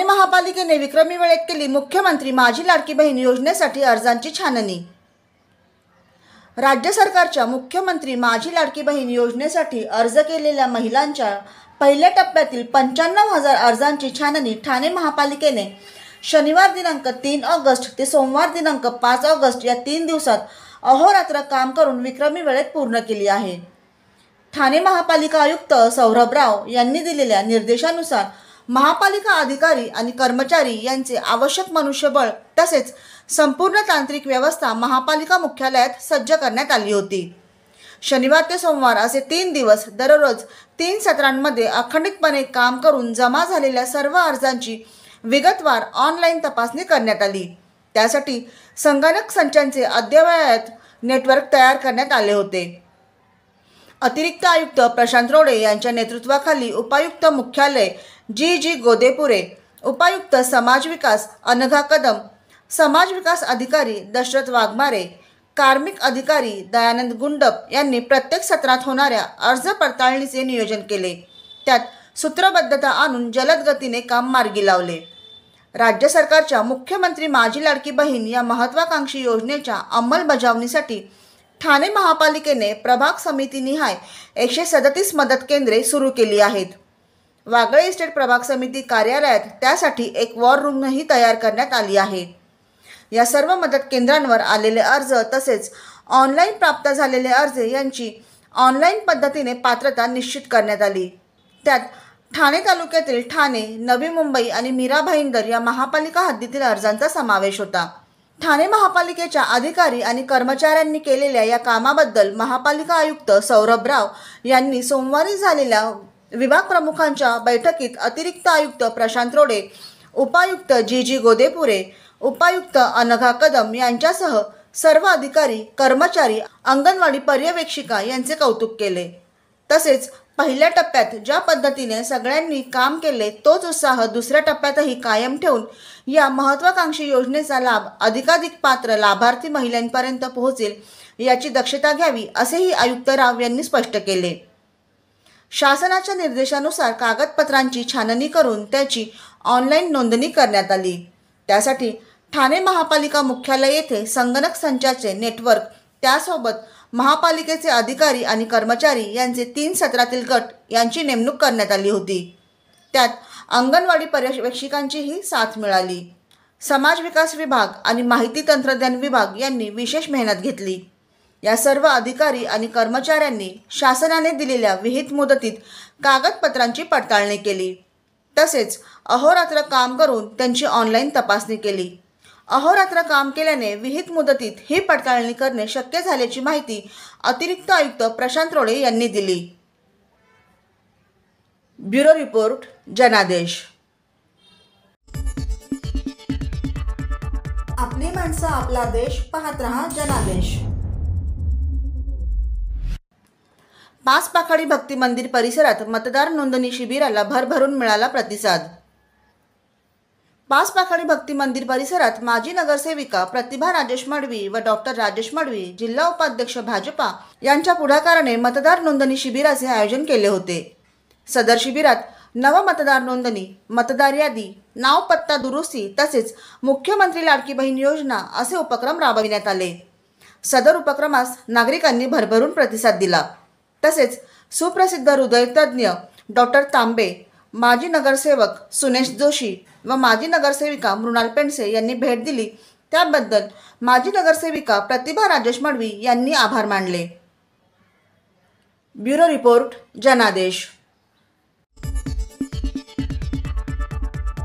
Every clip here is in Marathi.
महापालिकेने विक्रमी वेळेत केली मुख्यमंत्री माझी लाडकी बहीण योजनेसाठी अर्जांची छाननी। राज्य सरकारच्या मुख्यमंत्री माझी लाडकी बहीण योजनेसाठी अर्ज केलेल्या महिलांच्या पहिल्या टप्प्यातील 95,000 अर्जांची छाननी ठाणे महापालिकेने शनिवार दिनांक 3 ऑगस्ट ते सोमवार दिनांक 5 ऑगस्ट या 3 दिवसात अहोरात्र काम करून विक्रमी वेळेत पूर्ण केली आहे। ठाणे महापालिका आयुक्त सौरभ राव यांनी दिलेल्या निर्देशानुसार महापालिका अधिकारी आणि कर्मचारी यांचे आवश्यक मनुष्यबळ तसेच संपूर्ण तांत्रिक व्यवस्था महापालिका मुख्यालयात सज्ज करण्यात आली होती। शनिवार ते सोमवार असे 3 दिवस दररोज 3 सत्रांमध्ये अखंडितपणे काम करून जमा झालेल्या सर्व अर्जांची विगतवार ऑनलाईन तपासणी करण्यात आली। त्यासाठी संगणक संचांचे अद्ययावत नेटवर्क तयार करण्यात आले होते। अतिरिक्त आयुक्त प्रशांत रोडे यांच्या नेतृत्वाखाली उपायुक्त मुख्यालय जी गोदेपुरे, उपायुक्त समाज विकास अनघा कदम, समाज विकास अधिकारी दशरथ वाघमारे, कार्मिक अधिकारी दयानंद गुंडप यांनी प्रत्येक सत्रात होणाऱ्या अर्ज पडताळणीचे नियोजन केले। त्यात सूत्रबद्धता आणून जलद गतीने काम मार्गी लावले। राज्य सरकारच्या मुख्यमंत्री माझी लाडकी बहीण या महत्त्वाकांक्षी योजनेच्या अंमलबजावणीसाठी ठाणे महापालिकेने प्रभाग समितीनिहाय 137 मदत केंद्रे सुरू केली आहेत। वागळे इस्टेट प्रभाग समिती कार्यालयात त्यासाठी एक वॉर रूमही तयार करण्यात आली आहे। या सर्व मदत केंद्रांवर आलेले अर्ज तसेच ऑनलाईन प्राप्त झालेले अर्ज यांची ऑनलाईन पद्धतीने पात्रता निश्चित करण्यात आली। त्यात ठाणे तालुक्यातील ठाणे, नवी मुंबई आणि मीरा भाईंदर या महापालिका हद्दीतील अर्जांचा समावेश होता। ठाणे महापालिकेच्या अधिकारी आणि कर्मचाऱ्यांनी केलेल्या या कामाबद्दल महापालिका आयुक्त सौरभ राव यांनी सोमवारी झालेल्या विभाग प्रमुखांच्या बैठकीत अतिरिक्त आयुक्त प्रशांत रोडे, उपायुक्त जी गोदेपुरे, उपायुक्त अनघा कदम यांच्यासह सर्व अधिकारी, कर्मचारी, अंगणवाडी पर्यवेक्षिका यांचे कौतुक केले। तसेच पहिल्या टप्प्यात ज्या पद्धतीने सगळ्यांनी काम केले तोच उत्साह दुसऱ्या टप्प्यातही कायम ठेवून या महत्त्वाकांक्षी योजनेचा लाभ अधिकाधिक पात्र लाभार्थी महिलांपर्यंत पोहोचेल याची दक्षता घ्यावी असेही आयुक्त राव यांनी स्पष्ट केले। शासनाच्या निर्देशानुसार कागदपत्रांची छाननी करून त्याची ऑनलाईन नोंदणी करण्यात आली। त्यासाठी ठाणे महापालिका मुख्यालय येथे संगणक संचाचे नेटवर्क त्यासोबत महापालिकेचे अधिकारी आणि कर्मचारी यांचे 3 सत्रातील गट यांची नेमणूक करण्यात आली होती। त्यात अंगणवाडी पर्यवेक्षिकांचीही साथ मिळाली। समाज विकास विभाग आणि माहिती तंत्रज्ञान विभाग यांनी विशेष मेहनत घेतली। या सर्व अधिकारी आणि कर्मचाऱ्यांनी शासनाने दिलेल्या विहित मुदतीत कागदपत्रांची पडताळणी केली। तसेच अहोरात्र काम करून त्यांची ऑनलाईन तपासणी केली। अहोरात्र काम केल्याने विहित मुदतीत ही पडताळणी करणे शक्य झाल्याची माहिती अतिरिक्त आयुक्त प्रशांत रोडे यांनी दिली। ब्युरो रिपोर्ट, जनादेश। आपली माणसं, आपला देश, पाहत रहा जनादेश। पाचपाखाडी भक्ती मंदिर परिसरात मतदार नोंदणी शिबिराला भरभरून मिळाला प्रतिसाद। पाचपाखाडी भक्ती मंदिर परिसरात माजी नगरसेविका प्रतिभा राजेश मडवी व डॉक्टर राजेश मडवी, जिल्हा उपाध्यक्ष भाजपा यांच्या पुढाकाराने मतदार नोंदणी शिबिराचे आयोजन केले होते। सदर शिबिरात नव मतदार नोंदणी, मतदार यादी, नाव पत्ता दुरुस्ती तसेच मुख्यमंत्री लाडकी बहीण योजना असे उपक्रम राबविण्यात आले। सदर उपक्रमास नागरिकांनी भरभरून प्रतिसाद दिला। तसेच सुप्रसिद्ध हृदयतज्ञ डॉक्टर तांबे, माजी नगरसेवक सुनेश जोशी व माजी नगरसेविका मृणाल पेंडसे यांनी भेट दिली। त्याबद्दल माजी नगरसेविका प्रतिभा राजेश मडवी यांनी आभार मानले। ब्युरो रिपोर्ट, जनादेश।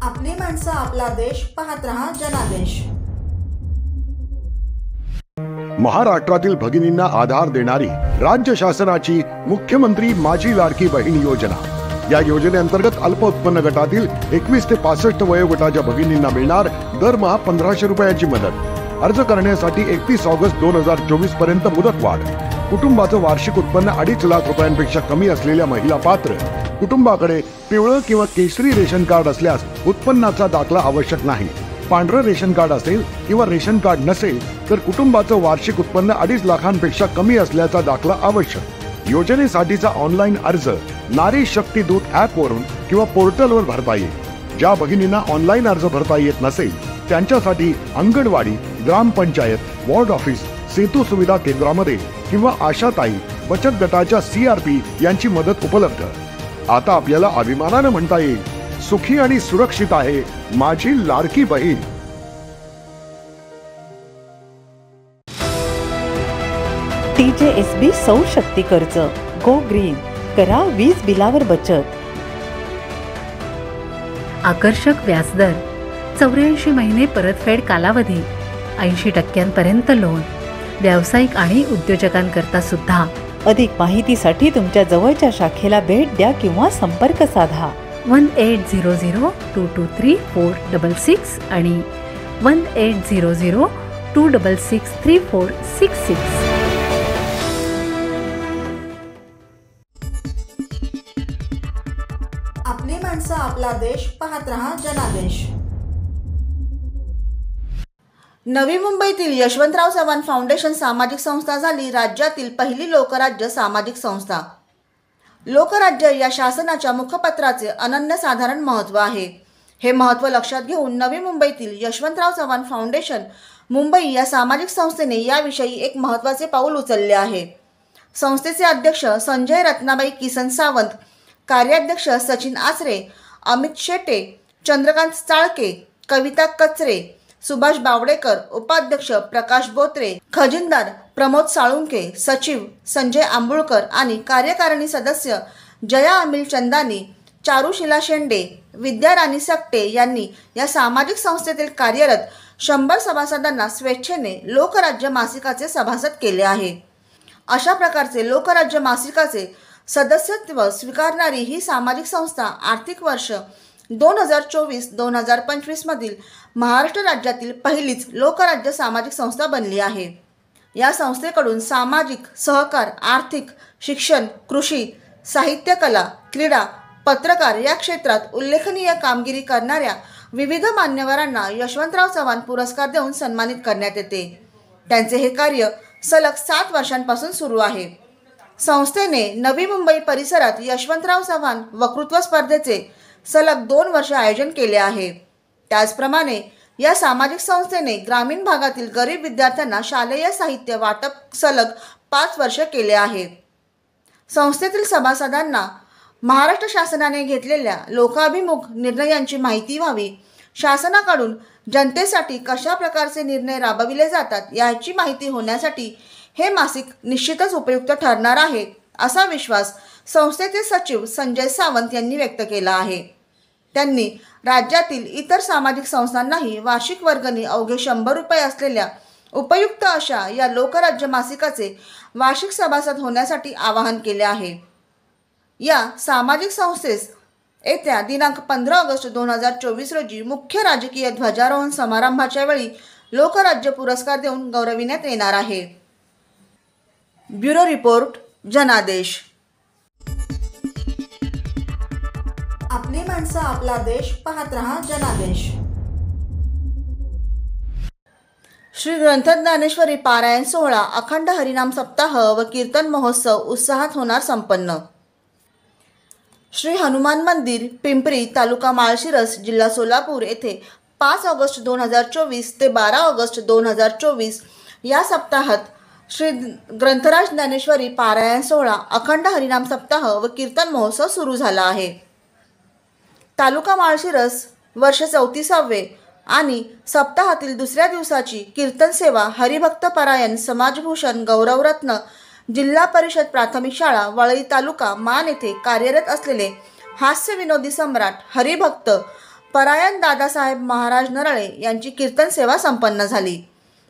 आपली माणसं, आपला देश, पाहत रहा जनादेश। महाराष्ट्रातील भगिनींना आधार देणारी राज्य शासनाची मुख्यमंत्री माझी लाडकी बहीण योजना। या योजनेअंतर्गत अल्प उत्पन्न गटातील 21 ते 65 वयोगटाच्या भगिनींना मिळणार दरमहा 1500 रुपयाची मदत। अर्ज करण्यासाठी 31 ऑगस्ट 2024 पर्यंत मुदतवाढ। कुटुंबाचं वार्षिक उत्पन्न 2.5 लाख रुपयांपेक्षा कमी असलेल्या महिला पात्र। कुटुंबाकडे पिवळं किंवा केशरी रेशन कार्ड असल्यास उत्पन्नाचा दाखला आवश्यक नाही। पांढरं रेशन कार्ड असेल किंवा रेशन कार्ड नसेल तर कुटुंबाचं वार्षिक उत्पन्न 2.5 लाखांपेक्षा कमी असल्याचा दाखला आवश्यक। योजनेसाठीचा ऑनलाईन अर्ज नारी शक्ती दूत ॲप वरून किंवा पोर्टलवर भरता येईल। ज्या भगिनींना ऑनलाईन अर्ज भरता येत नसेल त्यांच्यासाठी अंगणवाडी, ग्रामपंचायत, वॉर्ड ऑफिस, सेतू सुविधा केंद्रामध्ये किंवा आशाताई बचत गटाच्या CRP यांची मदत उपलब्ध. आता आपल्याला अभिमानाने म्हणता येईल, सुखी आणि सुरक्षित आहे माझी लाडकी बहीण. TJSB सौर शक्ती कर्ज, गो ग्रीन, करा वीज बिलावर बचत. आकर्षक व्याजदर, 84 महिने परतफेड कालावधी, 80% लोन, व्यावसायिक आणि उद्योजकांकरता सुद्धा. अधिक माहितीसाठी तुमच्या जवळच्या शाखेला भेट द्या किंवा संपर्क साधा. 1800-223-466 आणि 1800-266-3466. आपली माणसं, आपला देश, पाहत रहा जनादेश. नवी मुंबईतील यशवंतराव चव्हाण फाउंडेशन सामाजिक संस्था झाली राज्यातील पहिली लोकराज्य सामाजिक संस्था. लोकराज्य या शासनाच्या मुखपत्राचे अनन्यसाधारण महत्त्व आहे. हे महत्त्व लक्षात घेऊन नवी मुंबईतील यशवंतराव चव्हाण फाउंडेशन मुंबई या सामाजिक संस्थेने याविषयी एक महत्त्वाचे पाऊल उचलले आहे. संस्थेचे अध्यक्ष संजय रत्नाबाई किसन सावंत, कार्याध्यक्ष सचिन आचरे, अमित शेटे, चंद्रकांत चाळके, कविता कचरे, सुभाष बावडेकर, उपाध्यक्ष प्रकाश बोत्रे, खजिनदार प्रमोद साळुंके, सचिव संजय आंबुळकर आणि कार्यकारिणी सदस्य जया अमिल चंदानी, चारुशिला शेंडे, विद्याराणी सकटे यांनी या सामाजिक संस्थेतील कार्यरत 100 सभासदांना स्वेच्छेने लोकराज्य मासिकाचे सभासद केले आहे. अशा प्रकारचे लोकराज्य मासिकाचे सदस्यत्व स्वीकारणारी ही सामाजिक संस्था आर्थिक वर्ष 2024-2025 मधील महाराष्ट्र राज्यातील पहिलीच लोकराज्य सामाजिक संस्था बनली आहे. या संस्थेकडून सामाजिक, सहकार, आर्थिक, शिक्षण, कृषी, साहित्य, कला, क्रीडा, पत्रकार या क्षेत्रात उल्लेखनीय कामगिरी करणाऱ्या विविध मान्यवरांना यशवंतराव चव्हाण पुरस्कार देऊन सन्मानित करण्यात येते. त्यांचे हे कार्य सलग 7 वर्षांपासून सुरू आहे. संस्थेने नवी मुंबई परिसरात यशवंतराव चव्हाण वक्तृत्व स्पर्धेचे सलग 2 वर्ष आयोजन केले आहे. त्याचप्रमाणे या सामाजिक संस्थेने ग्रामीण भागातील गरीब विद्यार्थ्यांना शालेय साहित्य वाटप सलग 5 वर्ष केले आहे. संस्थेतील सभासदांना महाराष्ट्र शासनाने घेतलेल्या लोकाभिमुख निर्णयांची माहिती व्हावी, शासनाकडून जनतेसाठी कशा प्रकारचे निर्णय राबविले जातात याची माहिती होण्यासाठी हे मासिक निश्चितच उपयुक्त ठरणार आहे, असा विश्वास संस्थेचे सचिव संजय सावंत यांनी व्यक्त केला आहे. त्यांनी राज्यातील इतर सामाजिक संस्थांनाही वार्षिक वर्गणी अवघे 100 रुपये असलेल्या उपयुक्त अशा या लोकराज्य मासिकाचे वार्षिक सभासद होण्यासाठी आवाहन केले आहे. या सामाजिक संस्थेस येत्या दिनांक 15 ऑगस्ट 2024 रोजी मुख्य राजकीय ध्वजारोहण समारंभाच्या वेळी लोकराज्य पुरस्कार देऊन गौरविण्यात येणार आहे. ब्युरो रिपोर्ट, जनादेश. आपली माणसं, आपला देश, पाहत रहा जनादेश. श्री ग्रंथ ज्ञानेश्वरी पारायण सोहळा, अखंड हरिनाम सप्ताह व कीर्तन महोत्सव उत्साहात होणार संपन्न. श्री हनुमान मंदिर, पिंपरी, तालुका माळशिरस, जिल्हा सोलापूर येथे 5 ऑगस्ट 2024 ते 12 ऑगस्ट 2024 या सप्ताहात श्री ग्रंथराज ज्ञानेश्वरी पारायण सोहळा, अखंड हरिनाम सप्ताह व कीर्तन महोत्सव सुरू झाला आहे. तालुका माळशिरस वर्ष 34वे आणि सप्ताहातील दुसऱ्या दिवसाची कीर्तन सेवा हरिभक्त परायण समाजभूषण गौरवरत्न जिल्हा परिषद प्राथमिक शाळा वळई तालुका मान येथे कार्यरत असलेले हास्य विनोदी सम्राट हरिभक्त परायण दादासाहेब महाराज नरळे यांची कीर्तन सेवा संपन्न झाली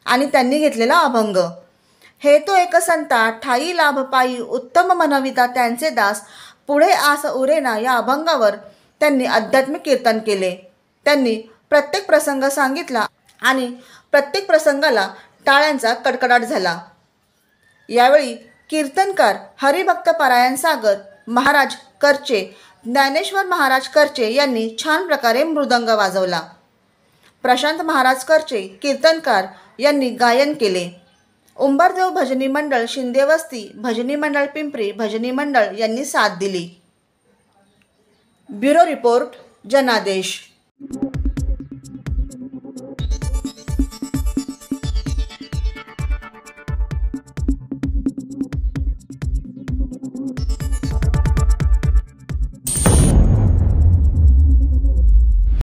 आणि त्यांनी घेतलेला अभंग हे तो एक संता ठाई लाभ पायी उत्तम मनविता त्यांचे दास पुढे आस उरेना या अभंगावर त्यांनी आध्यात्मिक कीर्तन केले. त्यांनी प्रत्येक प्रसंग सांगितला आणि प्रत्येक प्रसंगाला टाळ्यांचा कडकडाट झाला. यावेळी कीर्तनकार हरिभक्त परायण सागर महाराज करचे, ज्ञानेश्वर महाराज करचे यांनी छान प्रकारे मृदंग वाजवला. प्रशांत महाराज करचे कीर्तनकार यांनी गायन केले. उंबरदेव भजनी मंडळ शिंदे वस्ती, भजनी मंडळ पिंपरी, भजनी मंडळ यांनी साथ दिली. ब्युरो रिपोर्ट, जनादेश. आहे.